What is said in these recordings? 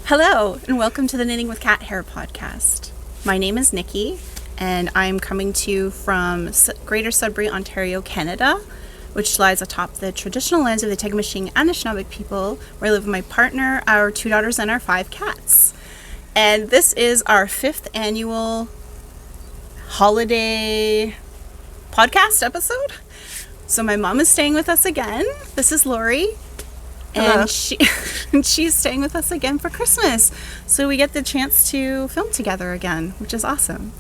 Hello, and welcome to the Knitting with Cat Hair podcast. My name is Nikki, and I'm coming to you from Greater Sudbury, Ontario, Canada, which lies atop the traditional lands of the Tagamashing and Anishinaabe people, where I live with my partner, our 2 daughters, and our 5 cats. And this is our 5th annual holiday podcast episode. So my mom is staying with us again. This is Lori. And she's staying with us again for Christmas. So we get the chance to film together again, which is awesome.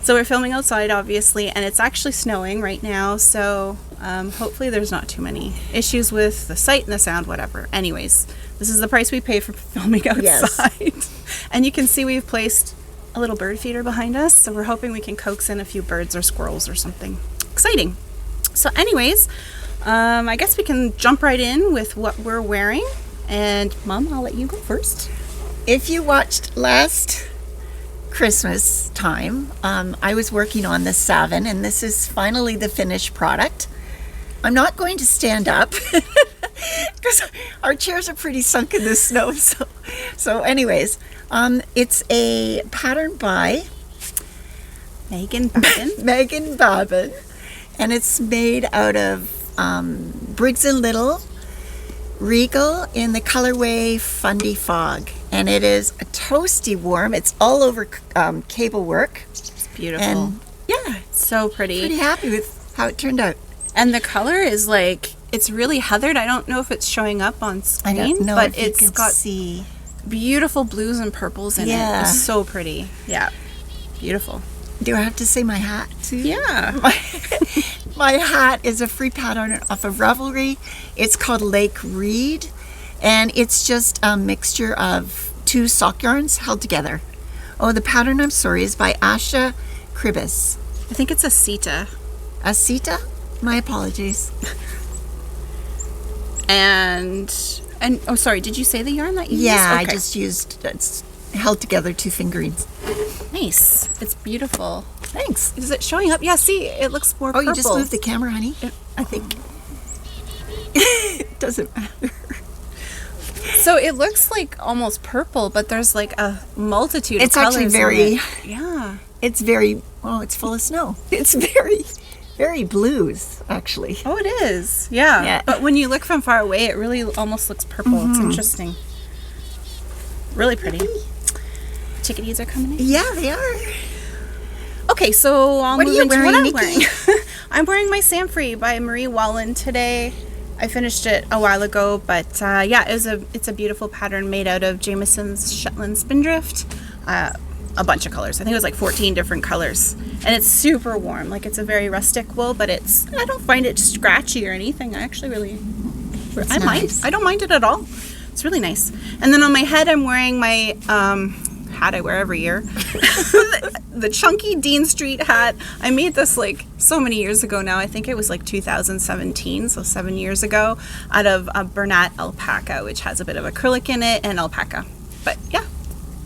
So we're filming outside, obviously, and it's actually snowing right now. So hopefully there's not too many issues with the sight and the sound, whatever. Anyways, this is the price we pay for filming outside. Yes. And you can see we've placed a little bird feeder behind us. So we're hoping we can coax in a few birds or squirrels or something. Exciting. So anyways, I guess we can jump right in with what we're wearing. And Mom, I'll let you go first. If you watched last Christmas time, I was working on the Saven, and this is finally the finished product. I'm not going to stand up because our chairs are pretty sunk in the snow. So anyways, it's a pattern by Meghan Babin. Meghan Babin, and it's made out of Briggs & Little Regal in the colorway Fundy Fog, and it is a toasty warm. It's all over cable work. It's beautiful. And yeah, so pretty. Pretty happy with how it turned out. And the color is like, it's really heathered. I don't know if it's showing up on screen, I don't know but if you it's can got see beautiful blues and purples in it. It's so pretty. Yeah, beautiful. Do I have to say my hat too? Yeah. My hat is a free pattern off of Ravelry. It's called Lake Reed, and it's just a mixture of 2 sock yarns held together. Oh, the pattern, I'm sorry, is by Krebs. I think it's Asita. Asita? My apologies. And oh, sorry, did you say the yarn that you used? Yeah, Okay. I just used, it's held together 2 fingerings. Nice. It's beautiful. Thanks. Is it showing up? Yeah, see, it looks more purple. You just moved the camera, honey? I think. It doesn't matter. So it looks like almost purple, but there's like a multitude of colors. It's actually yeah. It's very, it's full of snow. It's very, very blues, actually. Oh, it is. Yeah. But when you look from far away, it really almost looks purple. Mm-hmm. It's interesting. Really pretty. Chickadees are coming in? Yeah, they are. Okay, so I'll move into what I'm wearing. Nikki? I'm wearing my Samphrey by Marie Wallin today. I finished it a while ago, but yeah, it's a beautiful pattern made out of Jamieson's Shetland Spindrift. A bunch of colors. I think it was like 14 different colors. And it's super warm. Like, it's a very rustic wool, but I don't find it scratchy or anything. I actually really, I don't mind it at all. It's really nice. And then on my head, I'm wearing my hat I wear every year. the chunky Dean Street hat. I made this like so many years ago now. I think it was like 2017, so 7 years ago, out of a Bernat alpaca, which has a bit of acrylic in it and alpaca. But yeah,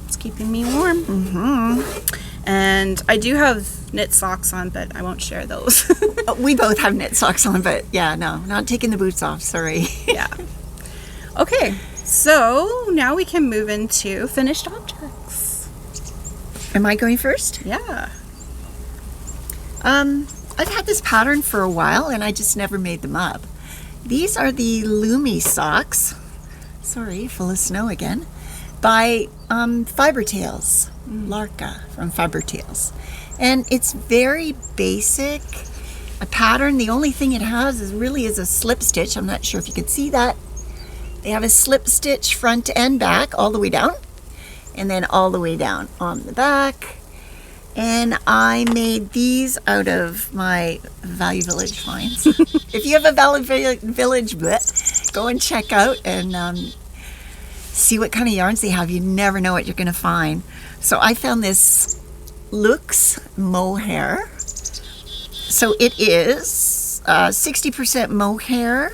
it's keeping me warm. Mm-hmm. And I do have knit socks on, but I won't share those. We both have knit socks on, but yeah, no, not taking the boots off, sorry. Yeah. Okay, so now we can move into finished objects. Am I going first? Yeah. I've had this pattern for a while, and I just never made them up. These are the Lumi socks. Sorry, full of snow again. By Fibretales. Larka from Fibretales. And it's very basic. A pattern, the only thing it has is a slip stitch. I'm not sure if you can see that. They have a slip stitch front and back all the way down, and then all the way down on the back. And I made these out of my Value Village finds. If you have a Value Village, go and check out and see what kind of yarns they have. You never know what you're going to find. So I found this Luxe Mohair. So it is 60% mohair.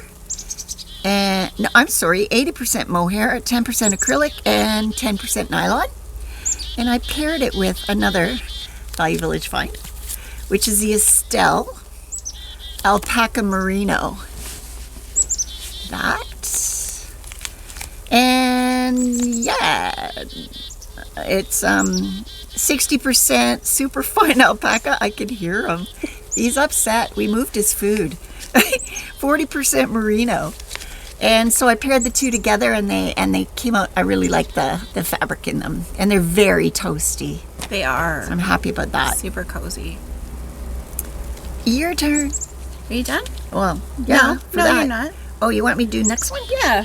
And no, I'm sorry, 80% mohair, 10% acrylic, and 10% nylon. And I paired it with another Value Village find, which is the Estelle Alpaca Merino. That. And And yeah, it's 60% super fine alpaca. I could hear him. He's upset. We moved his food. 40% merino. And so I paired the two together, and they came out. I really like the fabric in them, and they're very toasty. They are. So I'm happy about that. Super cozy. Your turn. Are you done? Well, yeah. No, you're not. Oh, you want me to do next one? Yeah.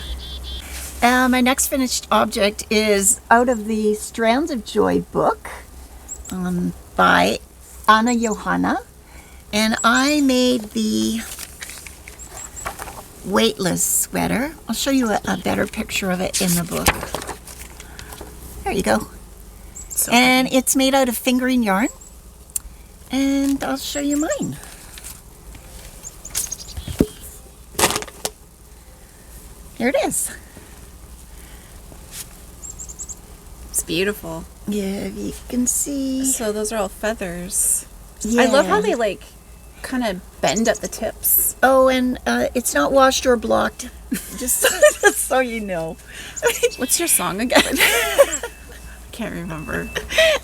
My next finished object is out of the Strands of Joy book by Johanna, and I made the Weightless sweater. I'll show you a better picture of it in the book. There you go. And it's made out of fingering yarn, and I'll show you mine. Here it is. It's beautiful. Yeah, you can see. So those are all feathers. Yeah. I love how they like kind of bend at the tips. Oh, and it's not washed or blocked. Just so you know. What's your song again? Can't remember.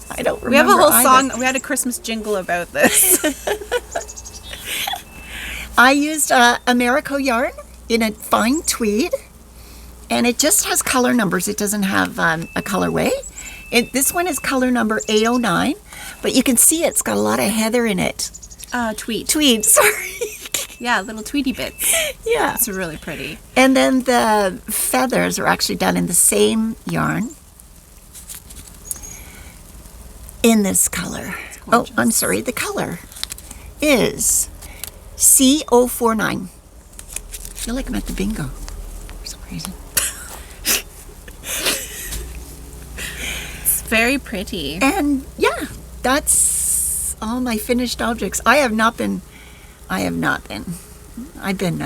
I don't remember. We have a whole either. song. We had a Christmas jingle about this. I used Americo yarn in a fine tweed, and it just has color numbers. It doesn't have a colorway. This one is color number A09, but you can see it's got a lot of heather in it. Tweed. Tweed, sorry. Yeah, little tweedy bits. Yeah. It's really pretty. And then the feathers are actually done in the same yarn in this color. Oh, I'm sorry. The color is C049. I feel like I'm at the bingo for some reason. It's very pretty. And yeah, that's all my finished objects. I've been a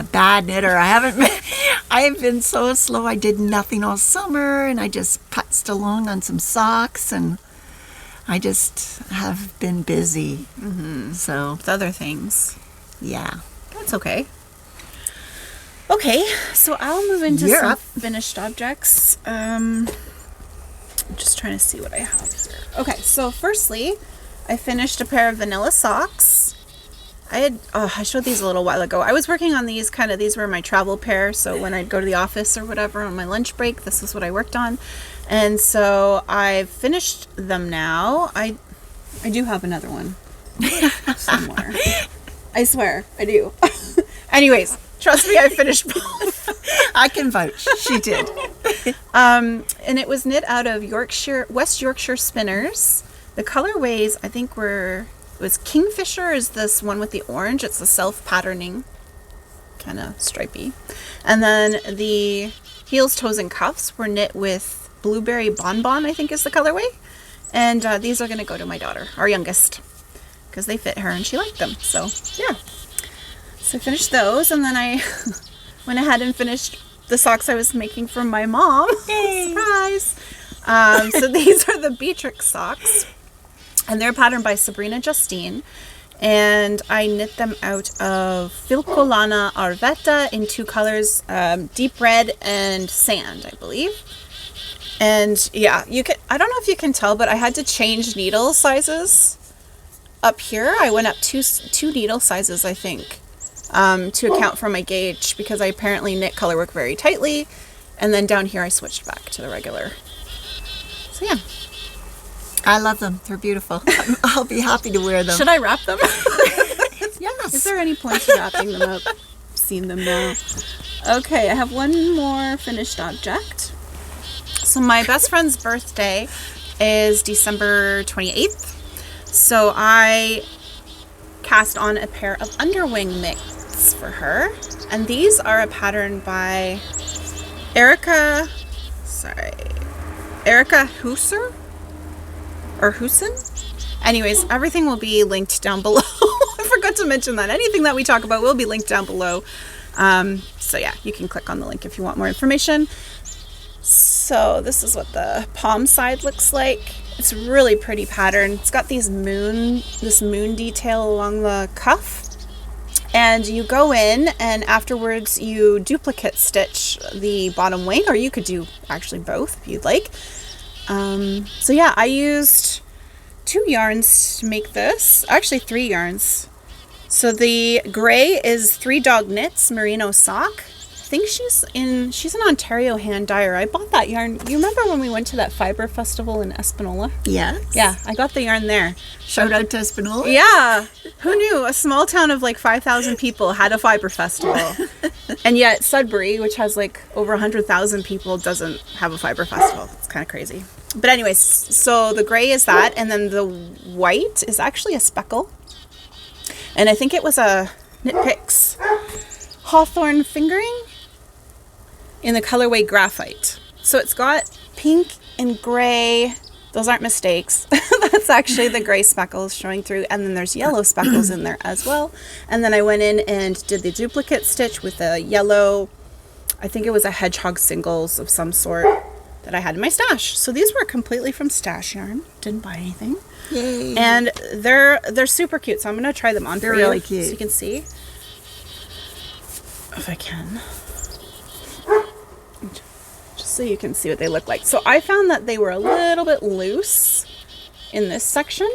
bad knitter. I have been so slow. I did nothing all summer, and I just putzed along on some socks, and I just have been busy. Mm-hmm. So with other things. Yeah. That's okay. Okay, so I'll move into some finished objects. I'm just trying to see what I have here. Okay, so firstly, I finished a pair of vanilla socks. I showed these a little while ago. I was working on these these were my travel pair, so when I'd go to the office or whatever on my lunch break, this is what I worked on. And so I've finished them now. I do have another one somewhere. I swear, I do. Anyways, trust me, I finished both. I can vouch. She did. And it was knit out of West Yorkshire spinners. The colorways, I think, it was Kingfisher is this one with the orange. It's a self-patterning, kind of stripy. And then the heels, toes, and cuffs were knit with Blueberry Bonbon, I think is the colorway. And these are going to go to my daughter, our youngest, because they fit her and she liked them. So, yeah. So I finished those, and then I went ahead and finished the socks I was making for my mom. Yay. Surprise! So these are the Beatrix socks. And they're patterned by Sabrina Justine, and I knit them out of Filcolana Arvetta in two colors, deep red and sand, I believe. And yeah, I don't know if you can tell, but I had to change needle sizes up here. I went up two needle sizes, I think, to account for my gauge, because I apparently knit Colourwork very tightly, and then down here I switched back to the regular. So yeah. I love them. They're beautiful. I'll be happy to wear them. Should I wrap them? Yes. Is there any point to wrapping them up? I've seen them now. Okay, I have one more finished object. So my best friend's birthday is December 28th. So I cast on a pair of Underwing mitts for her. And these are a pattern by Erica Heusser? Or Husin? Anyways, everything will be linked down below. I forgot to mention that. Anything that we talk about will be linked down below. So yeah, you can click on the link if you want more information. So this is what the palm side looks like. It's a really pretty pattern. It's got this moon detail along the cuff. And you go in, and afterwards you duplicate stitch the bottom wing, or you could do actually both if you'd like. So yeah, I used 2 yarns to make this, actually 3 yarns. So the gray is 3 Dog Knits merino sock. I think she's an Ontario hand dyer. I bought that yarn. You remember when we went to that fiber festival in Espanola? Yes. Yeah, I got the yarn there. Shout out to Espanola. Yeah. Who knew? A small town of like 5,000 people had a fiber festival. And yet Sudbury, which has like over 100,000 people, doesn't have a fiber festival. It's kind of crazy. But anyways, so the gray is that, and then the white is actually a speckle. And I think it was a Knit Picks Hawthorne fingering in the colorway Graphite. So it's got pink and gray. Those aren't mistakes. That's actually the gray speckles showing through. And then there's yellow speckles in there as well. And then I went in and did the duplicate stitch with a yellow, I think it was a hedgehog singles of some sort that I had in my stash. So these were completely from stash yarn. Didn't buy anything. Yay. And they're super cute. So I'm going to try them on for you. Really cute. So you can see. If I can. Just so you can see what they look like. So I found that they were a little bit loose in this section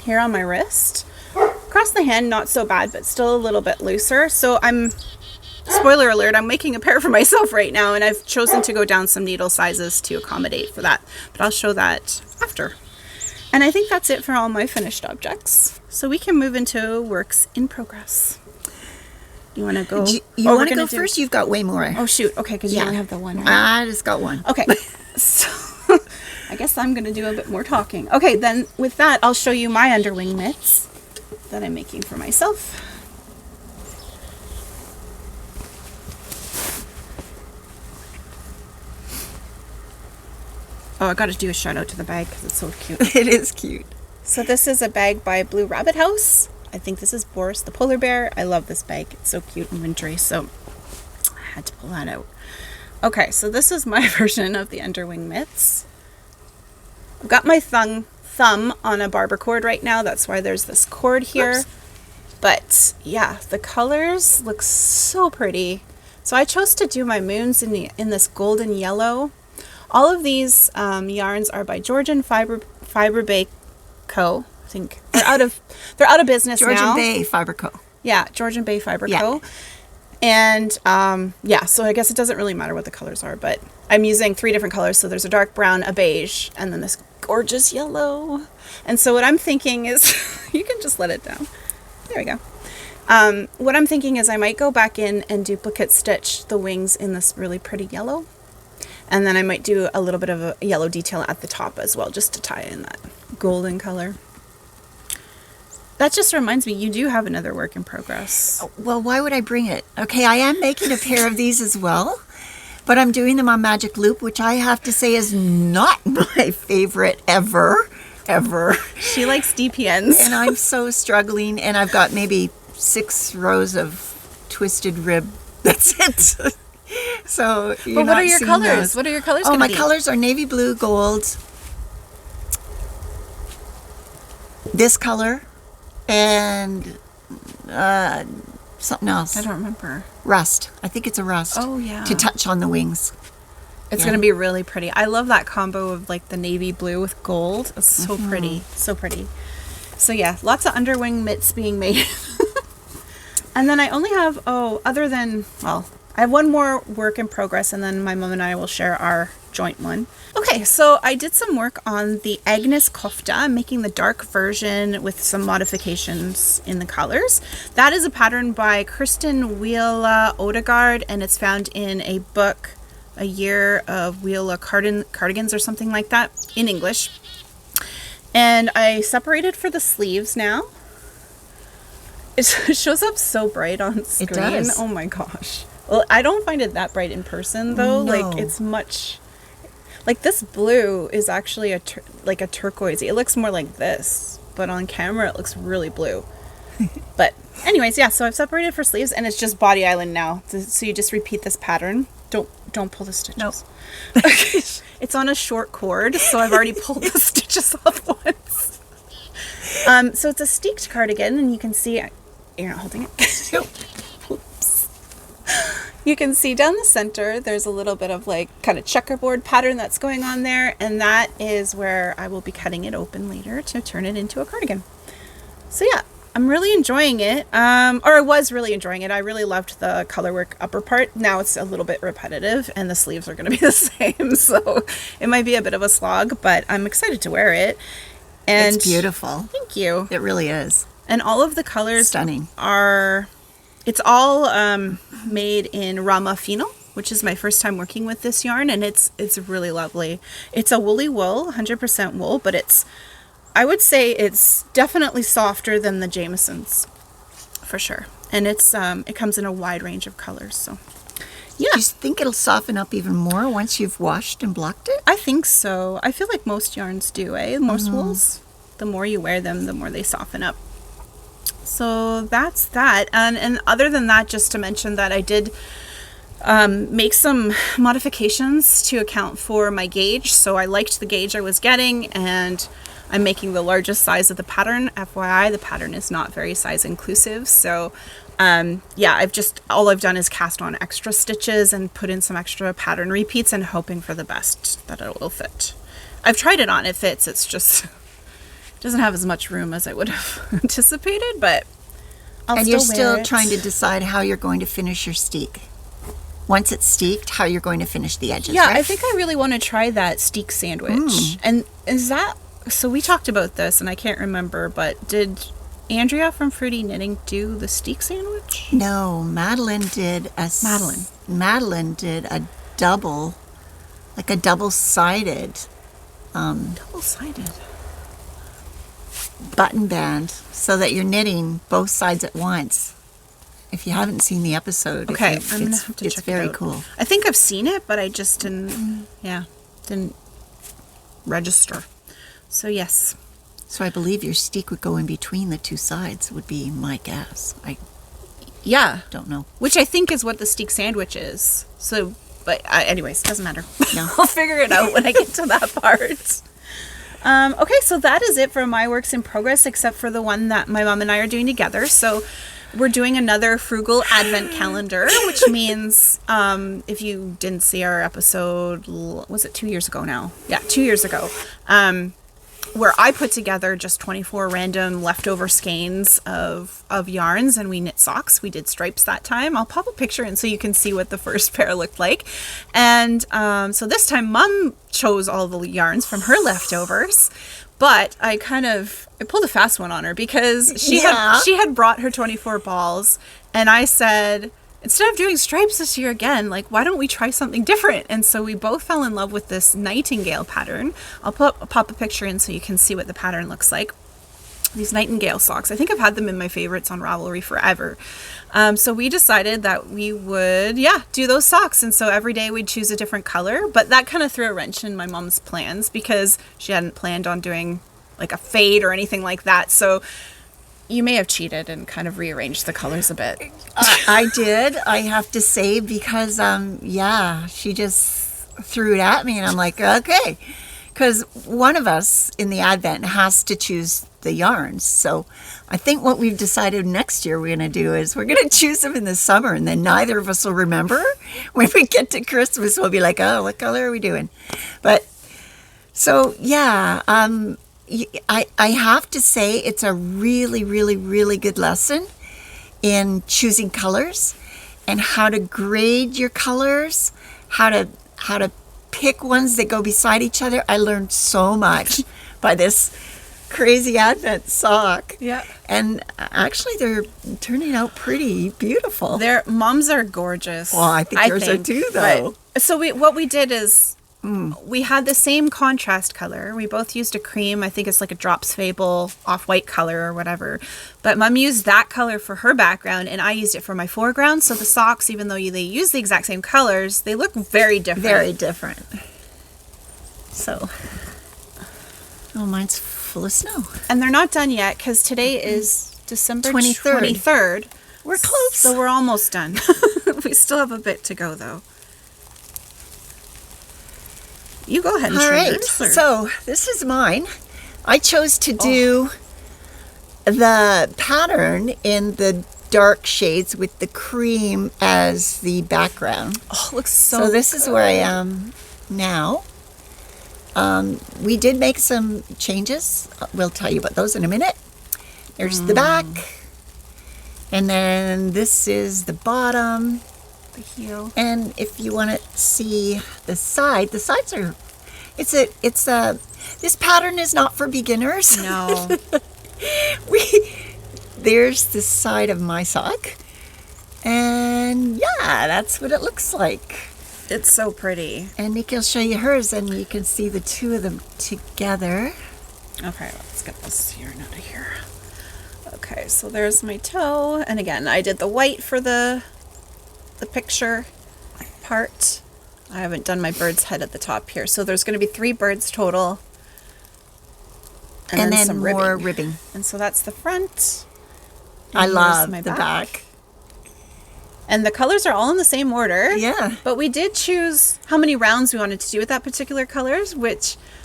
here on my wrist. Across the hand, not so bad, but still a little bit looser. So spoiler alert, I'm making a pair for myself right now, and I've chosen to go down some needle sizes to accommodate for that. But I'll show that after. And I think that's it for all my finished objects. So we can move into works in progress. You want to go? You want to go first? You've got way more. Oh, shoot. Okay, because you only have the one. Right? I just got one. Okay. So I guess I'm going to do a bit more talking. Okay, then with that, I'll show you my underwing mitts that I'm making for myself. Oh, I got to do a shout out to the bag because it's so cute. It is cute. So this is a bag by Blue Rabbit House. I think this is Boris the polar bear. I love this bag. It's so cute and wintry, so I had to pull that out. Okay, so this is my version of the underwing mitts. I've got my thumb on a barber cord right now. That's why there's this cord here. Oops. But yeah, the colors look so pretty. So I chose to do my moons in this golden yellow. All of these yarns are by Georgian Fiber Bay Co. I think they're out of business now. Georgian Bay Fiber Co. Yeah, Georgian Bay Fiber Co. And yeah, so I guess it doesn't really matter what the colors are, but I'm using 3 different colors. So there's a dark brown, a beige, and then this gorgeous yellow. And so what I'm thinking is, you can just let it down. There we go. What I'm thinking is I might go back in and duplicate stitch the wings in this really pretty yellow. And then I might do a little bit of a yellow detail at the top as well, just to tie in that golden color. That just reminds me, you do have another work in progress. Well, why would I bring it? Okay, I am making a pair of these as well, but I'm doing them on Magic Loop, which I have to say is not my favorite ever. She likes DPNs. And I'm so struggling, and I've got maybe 6 rows of twisted rib. That's it. So, but what are your colors? Those. What are your colors? Oh, my colors are navy blue, gold, this color, and something else. I don't remember. Rust. I think it's a rust. Oh, yeah. To touch on the wings. It's going to be really pretty. I love that combo of like the navy blue with gold. It's so pretty. So pretty. So yeah, lots of underwing mitts being made. And then I only have, other than, well, I have one more work in progress, and then my mom and I will share our joint one. Okay, so I did some work on the Agnes Kofta. I'm making the dark version with some modifications in the colors. That is a pattern by Kristin Wiola Odegard, and it's found in a book, A Year of Wiola Cardigans or something like that, in English. And I separated for the sleeves now. It shows up so bright on screen. It does. Oh my gosh. Well, I don't find it that bright in person though. No. Like it's much, like this blue is actually like a turquoisey. It looks more like this, but on camera it looks really blue. But anyways, yeah, so I've separated for sleeves, and it's just Body Island now. So you just repeat this pattern. Don't pull the stitches. Nope. It's on a short cord, so I've already pulled the stitches off once. So it's a steeked cardigan, and you can see you're not holding it. Oops. You can see down the center, there's a little bit of like kind of checkerboard pattern that's going on there. And that is where I will be cutting it open later to turn it into a cardigan. So yeah, I'm really enjoying it. Or I was really enjoying it. I really loved the Colourwork upper part. Now it's a little bit repetitive and the sleeves are going to be the same. So it might be a bit of a slog, but I'm excited to wear it. And it's beautiful. Thank you. It really is. And all of the colors Stunning. It's all made in Rama Fino, which is my first time working with this yarn, and it's really lovely. It's a woolly wool, 100% wool, but I would say it's definitely softer than the Jamieson's, for sure. And it comes in a wide range of colors, so yeah. Do you think it'll soften up even more once you've washed and blocked it? I think so. I feel like most yarns do, Most wools, the more you wear them, the more they soften up. So that's that. And other than that, just to mention that I did make some modifications to account for my gauge. So I liked the gauge I was getting, and I'm making the largest size of the pattern. FYI, the pattern is not very size inclusive. So yeah, all I've done is cast on extra stitches and put in some extra pattern repeats and hoping for the best that it will fit. I've tried it on, it fits. It's just doesn't have as much room as I would have anticipated, but you're still trying to decide how you're going to finish your steek. Once it's steeked, how you're going to finish the edges, Yeah, right? I think I really want to try that steak sandwich. And is that, so we talked about this and I can't remember, but did Andrea from Fruity Knitting do the steak sandwich? No, Madeline did a double, like a double-sided button band, so that you're knitting both sides at once. If you haven't seen the episode, okay, I'm gonna have to check it out. It's very cool. I think I've seen it, but I just didn't register. So yes. So I believe your steak would go in between the two sides, would be my guess. I don't know. Which I think is what the steak sandwich is. So, but anyways, doesn't matter. No. I'll figure it out when I get to that part. Okay, so that is it for my works in progress, except for the one that my mom and I are doing together. So we're doing another frugal advent calendar, which means if you didn't see our episode, was it 2 years ago now? Yeah, 2 years ago. Where I put together just 24 random leftover skeins of yarns, and we knit socks. We did stripes that time. I'll pop a picture in so you can see what the first pair looked like. And so this time Mom chose all the yarns from her leftovers, but I pulled a fast one on her because she had brought her 24 balls, and I said, instead of doing stripes this year again, like, why don't we try something different? And so we both fell in love with this Nightingale pattern. I'll pop a picture in so you can see what the pattern looks like. These Nightingale socks. I think I've had them in my favorites on Ravelry forever. So we decided that we would, do those socks. And so every day we'd choose a different color. But that kind of threw a wrench in my mom's plans because she hadn't planned on doing like a fade or anything like that. So you may have cheated and kind of rearranged the colors a bit. I did, I have to say, because, she just threw it at me, and I'm like, okay. Because one of us in the Advent has to choose the yarns. So I think what we've decided next year we're going to do is we're going to choose them in the summer, and then neither of us will remember. When we get to Christmas, we'll be like, oh, what color are we doing? But, so, I have to say it's a really, really, really good lesson in choosing colors and how to grade your colors, how to pick ones that go beside each other. I learned so much by this crazy Advent sock. Yeah. And actually they're turning out pretty beautiful. Their moms are gorgeous. Well, I think yours are too, though. But, so what we did is we had the same contrast color. We both used a cream. I think it's like a Drops Fable off-white color or whatever. But Mom used that color for her background, and I used it for my foreground. So the socks, even though they use the exact same colors, they look very different. Very different. So, mine's full of snow. And they're not done yet because today is December 23rd. We're close. So we're almost done. We still have a bit to go, though. You go ahead and trim yours. So this is mine. I chose to do the pattern in the dark shades with the cream as the background. Oh, it looks so this is where I am now. We did make some changes. We'll tell you about those in a minute. There's the back. And then this is the bottom. The heel. And if you want to see the sides are, this pattern is not for beginners. No. There's the side of my sock. And yeah, that's what it looks like. It's so pretty. And Nikki will show you hers, and you can see the two of them together. Okay, let's get this yarn out of here. Okay, so there's my toe. And again, I did the white for the picture part. I haven't done my bird's head at the top here. So there's going to be 3 birds total. And then some more ribbing. And so that's the front. I And love here's the back. And the colors are all in the same order. Yeah. But we did choose how many rounds we wanted to do with that particular colors,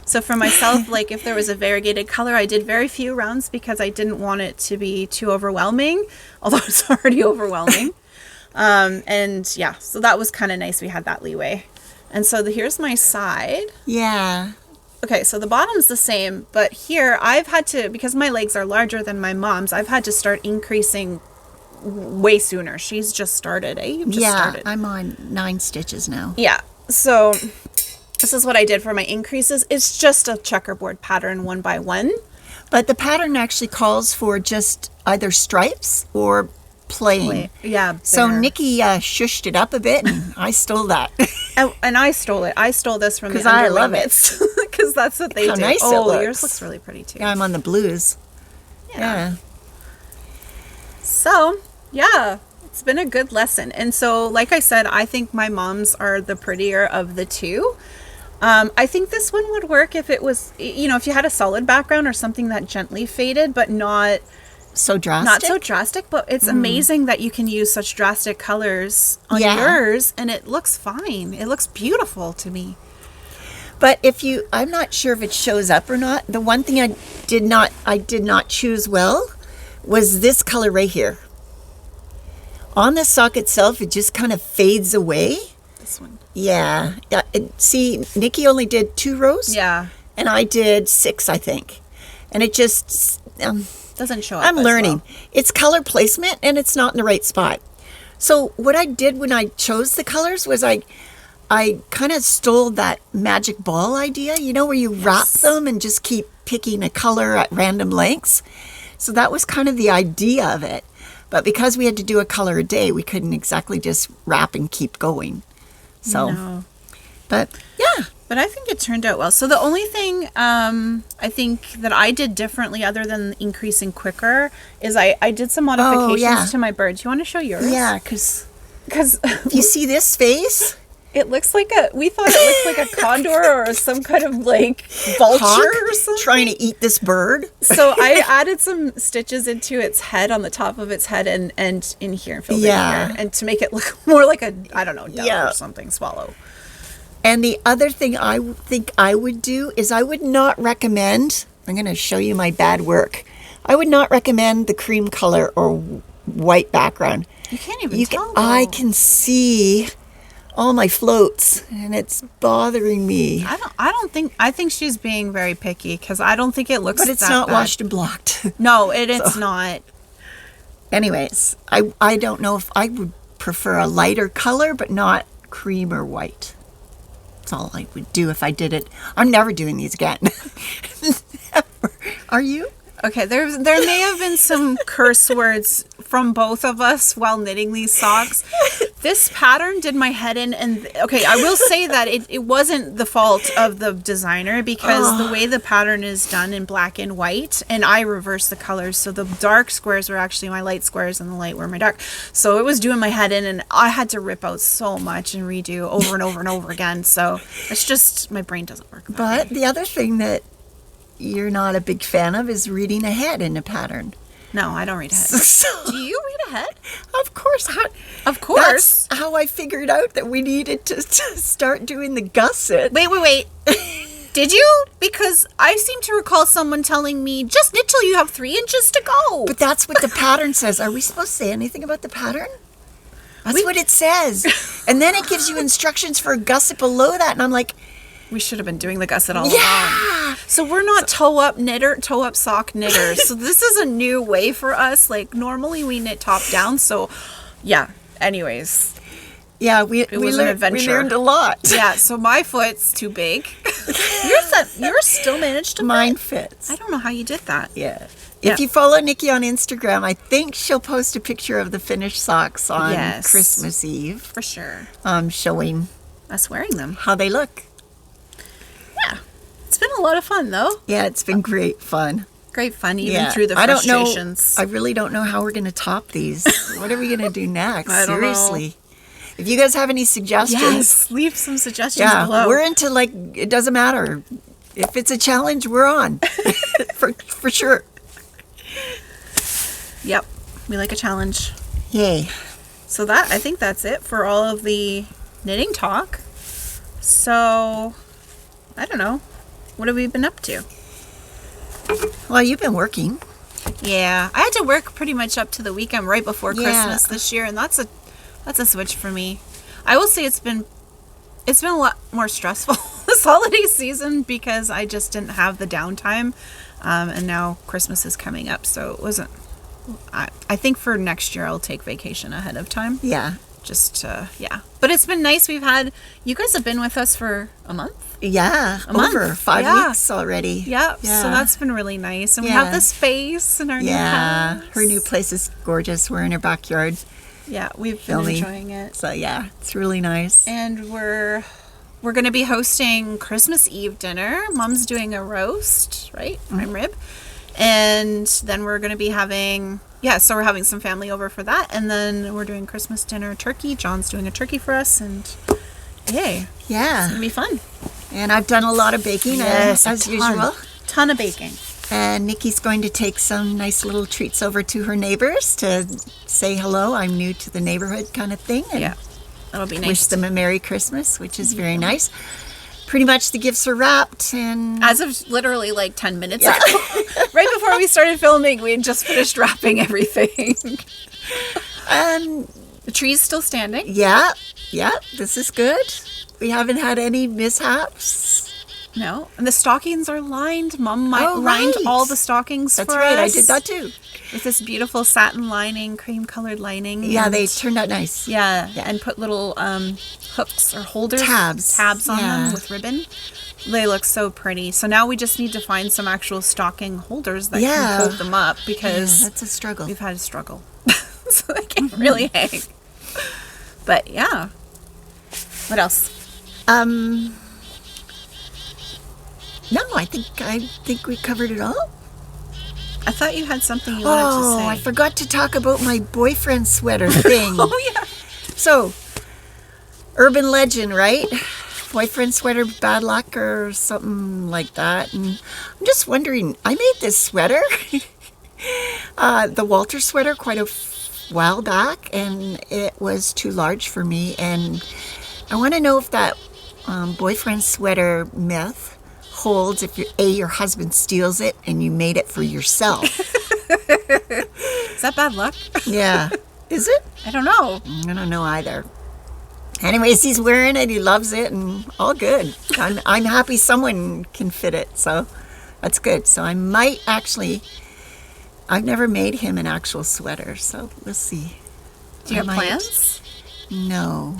so for myself, like if there was a variegated color, I did very few rounds because I didn't want it to be too overwhelming, although it's already overwhelming. And yeah, so that was kind of nice. We had that leeway. And so here's my side. Yeah. Okay, so the bottom's the same, but here I've had to, because my legs are larger than my mom's, I've had to start increasing way sooner. She's just started, eh? You've just started. I'm on 9 stitches now. Yeah, so this is what I did for my increases. It's just a checkerboard pattern 1 by 1. But the pattern actually calls for just either stripes or plain. Yeah. So bigger. Nikki shushed it up a bit, and I stole that. And I stole it. I stole this from the Because I Underwing love it. because that's what they How do. nice it Yours looks. looks really pretty too. Yeah, I'm on the blues. Yeah. So, yeah, it's been a good lesson. And so, like I said, I think my mom's are the prettier of the two. I think this one would work if it was, if you had a solid background or something that gently faded, but not So drastic. not so drastic. But it's amazing that you can use such drastic colors on yours, and it looks fine. It looks beautiful to me. But I'm not sure if it shows up or not. The one thing I did not choose well was this color right here. On the sock itself, it just kind of fades away. This one. Yeah. See, Nikki only did 2 rows. Yeah. And I did 6, I think. And it just, Doesn't show up. I'm as learning. well. It's color placement, and it's not in the right spot. So what I did when I chose the colors was I kind of stole that magic ball idea, where you wrap them and just keep picking a color at random lengths. So that was kind of the idea of it. But because we had to do a color a day, we couldn't exactly just wrap and keep going. So, No. but yeah. But I think it turned out well. So the only thing I think that I did differently other than increasing quicker is I did some modifications to my birds. You want to show yours? Yeah, because Because you see this face? it looks like we thought it looked like a condor or some kind of like vulture Hawk or something. trying to eat this bird. So I added some stitches into its head, on the top of its head, and in here, and filled it in here, and to make it look more like a, I don't know, dove or something, swallow. And the other thing I think I would do is I would not recommend, I'm going to show you my bad work. I would not recommend the cream color or white background. You can't even tell. I can see all my floats, and it's bothering me. I think she's being very picky, because I don't think it looks But it's that not bad. washed and blocked. No, it's not. Anyways, I don't know if I would prefer a lighter color, but not cream or white. That's all I would do if I did it. I'm never doing these again. Never. Are you? Okay, there may have been some curse words from both of us while knitting these socks. This pattern did my head in, and okay, I will say that it wasn't the fault of the designer, because the way the pattern is done in black and white, and I reversed the colors, so the dark squares were actually my light squares and the light were my dark. So it was doing my head in, and I had to rip out so much and redo over and over and over again. So it's just, my brain doesn't work. But the other thing that you're not a big fan of is reading ahead in a pattern. No, I don't read ahead. So, Do you read ahead? of course. Of course. That's how I figured out that we needed to start doing the gusset. Wait. Did you? Because I seem to recall someone telling me, just knit till you have 3 inches to go. But that's what the pattern says. Are we supposed to say anything about the pattern? That's what it says. And then it gives you instructions for a gusset below that. And I'm like, we should have been doing the gusset all yeah. along. So we're not toe-up sock knitters. So this is a new way for us. Like, normally we knit top down. So, yeah. Anyways. Yeah, we learned a lot. Yeah, so my foot's too big. Yours still managed to fit. Mine fits. I don't know how you did that. Yeah. If you follow Nikki on Instagram, I think she'll post a picture of the finished socks on Christmas Eve. For sure. Showing us wearing them. How they look. Yeah. It's been a lot of fun, though. Yeah, it's been great fun. Great fun, even through the frustrations. I really don't know how we're going to top these. What are we going to do next? I don't Seriously. know. If you guys have any suggestions, leave some suggestions below. We're into, like, it doesn't matter. If it's a challenge, we're on. for sure. Yep. We like a challenge. Yay. So I think that's it for all of the knitting talk. So, I don't know. What have we been up to? Well, you've been working. Yeah. I had to work pretty much up to the weekend right before Christmas this year, and that's a switch for me. I will say it's been a lot more stressful this holiday season because I just didn't have the downtime, and now Christmas is coming up, so it wasn't. I think for next year I'll take vacation ahead of time. Yeah. Just but it's been nice. You guys have been with us for a month. Yeah, over 5 weeks already. Yeah, so that's been really nice, and we have the space in our new house. Her new place is gorgeous. We're in her backyard. Yeah, we've been enjoying it. So yeah, it's really nice. And we're going to be hosting Christmas Eve dinner. Mom's doing a roast, right? Prime rib. And then we're going to be having, so we're having some family over for that. And then we're doing Christmas dinner turkey. John's doing a turkey for us. And yay. Yeah. It's going to be fun. And I've done a lot of baking as usual. Ton of baking. And Nikki's going to take some nice little treats over to her neighbors to say hello. I'm new to the neighborhood kind of thing. And that'll be nice. Wish them a Merry Christmas, which is very nice. Pretty much the gifts are wrapped, and as of literally like 10 minutes ago, right before we started filming, we had just finished wrapping everything. And the tree's still standing. Yeah, this is good. We haven't had any mishaps. No, and the stockings are lined. Mom lined all the stockings for us. That's right, I did that too. With this beautiful satin lining, cream-colored lining. Yeah, they turned out nice. Yeah, and put little hooks or holders. Tabs on them with ribbon. They look so pretty. So now we just need to find some actual stocking holders that can hold them up because that's a struggle. We've had a struggle. So they can't really hang. But yeah. What else? No, I think we covered it all. I thought you had something you wanted to say. Oh, I forgot to talk about my boyfriend sweater thing. Yeah. So, urban legend, right? Boyfriend sweater, bad luck or something like that. And I'm just wondering, I made this sweater, the Walter sweater, quite a while back, and it was too large for me. And I want to know if that boyfriend sweater myth holds if your husband steals it and you made it for yourself. Is that bad luck? Yeah. Is it? I don't know. I don't know either. Anyways, he's wearing it. He loves it, and all good. I'm happy someone can fit it, so that's good. So I might actually. I've never made him an actual sweater, so let's see. Do you have plans? No.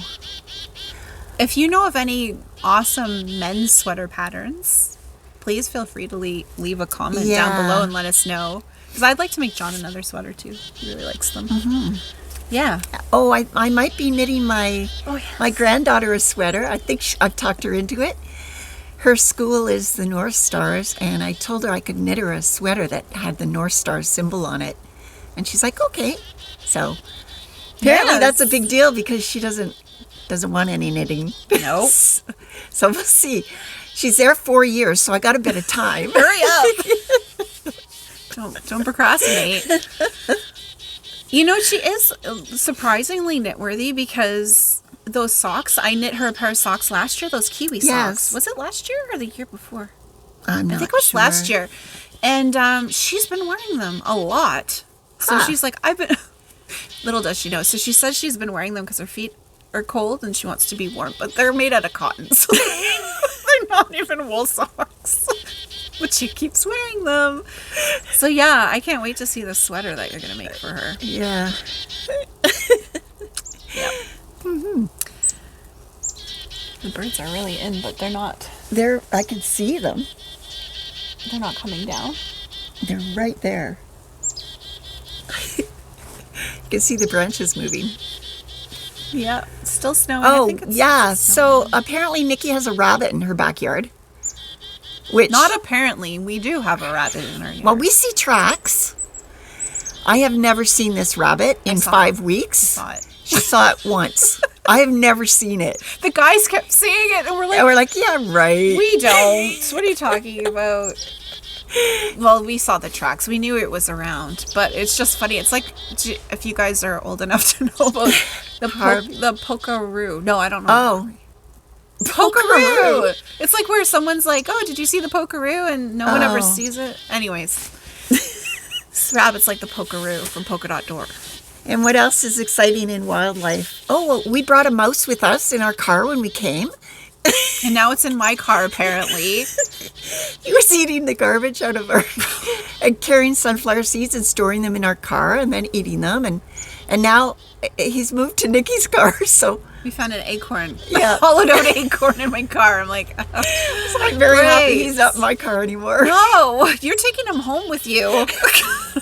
If you know of any awesome men's sweater patterns, please feel free to leave a comment down below and let us know. Because I'd like to make John another sweater too. He really likes them. Mm-hmm. Yeah. Oh, I might be knitting my granddaughter a sweater. I think I've talked her into it. Her school is the North Stars, and I told her I could knit her a sweater that had the North Star symbol on it. And she's like, okay. So apparently that's a big deal because she doesn't want any knitting. Nope. So we'll see. She's there 4 years, so I got a bit of time. Hurry up. Don't procrastinate. You know, she is surprisingly knitworthy because those socks. I knit her a pair of socks last year, those kiwi Yes. socks. Was it last year or the year before? I'm not I think it was sure. last year. And she's been wearing them a lot. So she's like, I've been... Little does she know. So she says she's been wearing them because her feet are cold and she wants to be warm. But they're made out of cotton. So they're not even wool socks. But she keeps wearing them. So yeah, I can't wait to see the sweater that you're going to make for her. Yeah. Yep. The birds are really in, but they're not. I can see them. They're not coming down. They're right there. You can see the branches moving. Yeah, it's still snowing. Oh, I think it's yeah. snowing. So apparently Nikki has a rabbit in her backyard. Which, Not apparently. We do have a rabbit in our yard. well, we see tracks. I have never seen this rabbit in saw 5 weeks. saw it. She saw it once. I have never seen it. The guys kept seeing it, and we're like, And we're like, yeah, right. we don't. What are you talking about? Well, we saw the tracks. We knew it was around, but it's just funny. It's like, if you guys are old enough to know about the pokaroo. No, I don't know. Oh. Pokaroo. It's like where someone's like, oh, did you see the pokaroo? And no one ever Oh. sees it. Anyways, this rabbit's like the pokaroo from Polka Dot Door. And what else is exciting in wildlife? Oh, well, we brought a mouse with us in our car when we came. And now it's in my car, apparently. He was eating the garbage out of our... and carrying sunflower seeds and storing them in our car and then eating them. And now he's moved to Nikki's car, so... We found an acorn. Yeah. A hollowed out acorn in my car. I'm like, So I'm very happy he's not in my car anymore. no, you're taking him home with you. I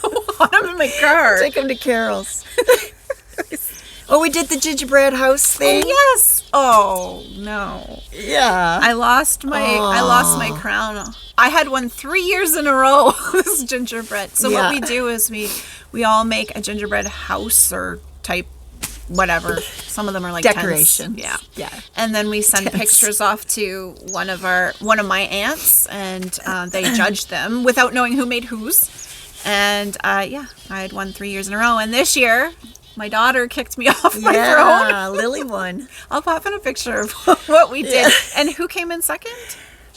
don't want him in my car. Take him to Carol's. Oh, we did the gingerbread house thing. Oh, yes. Oh, no. Yeah. I lost my crown. I had one 3 years in a row. This gingerbread. So Yeah. what we do is we all make a gingerbread house or type whatever. Some of them are like Decorations. tents. Yeah. Yeah. And then we send pictures off to one of my aunts, and they judge them without knowing who made whose. And I had won 3 years in a row. And this year, my daughter kicked me off my throne. Yeah, Lily won. I'll pop in a picture of what we did. And who came in second?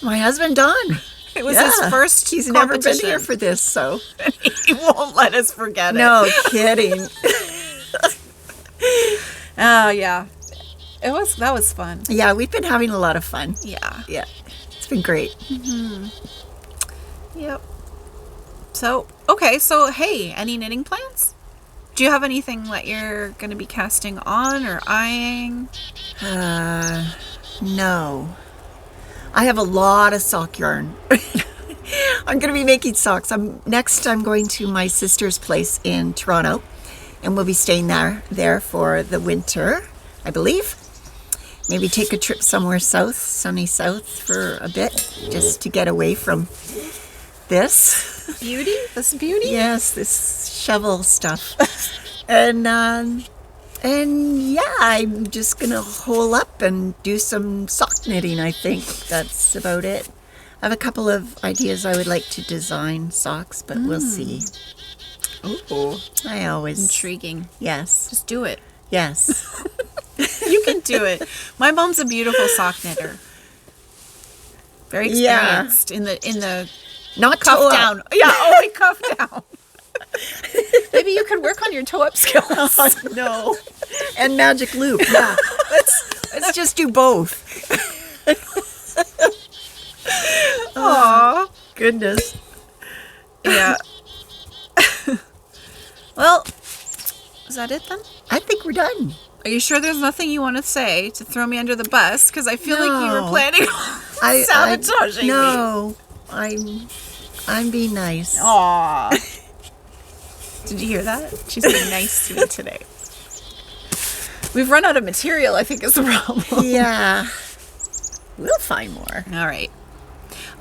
My husband, Don. It was his first He's never been competition. here for this, so. He won't let us forget it. No kidding. Oh, yeah. That was fun. Yeah, we've been having a lot of fun. Yeah. Yeah, it's been great. Yep. So, okay. So, hey, any knitting plans? Do you have anything that you're going to be casting on or eyeing? No. I have a lot of sock yarn. I'm going to be making socks. Next I'm going to my sister's place in Toronto, and we'll be staying there for the winter, I believe. Maybe take a trip somewhere south, sunny south for a bit, just to get away from this. Beauty? This beauty? Yes, this shovel stuff. And yeah, I'm just gonna hole up and do some sock knitting. I think that's about it. I have a couple of ideas I would like to design socks, but we'll see. Ooh. I always Intriguing. yes, Just do it. yes. You can do it. My mom's a beautiful sock knitter. Very Yeah. experienced in the Not cuff toe up. down. Yeah, only cuff down. Maybe you could work on your toe up skills. No, and magic loop. Yeah, let's just do both. Aw. Goodness. Yeah. Well, is that it then? I think we're done. Are you sure there's nothing you want to say to throw me under the bus? Because I feel like you were No. planning on sabotaging me. No, I'm being nice. Aw. Did you hear that? She's being nice to me today. We've run out of material, I think is the problem. Yeah, we'll find more. All right.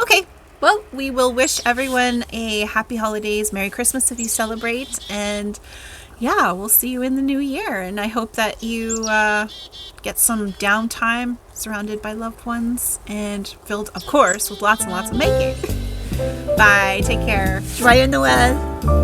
Okay. Well, we will wish everyone a happy holidays, Merry Christmas if you celebrate, and yeah, we'll see you in the new year. And I hope that you get some downtime surrounded by loved ones and filled, of course, with lots and lots of making. Bye. Take care. Joyeux Noël.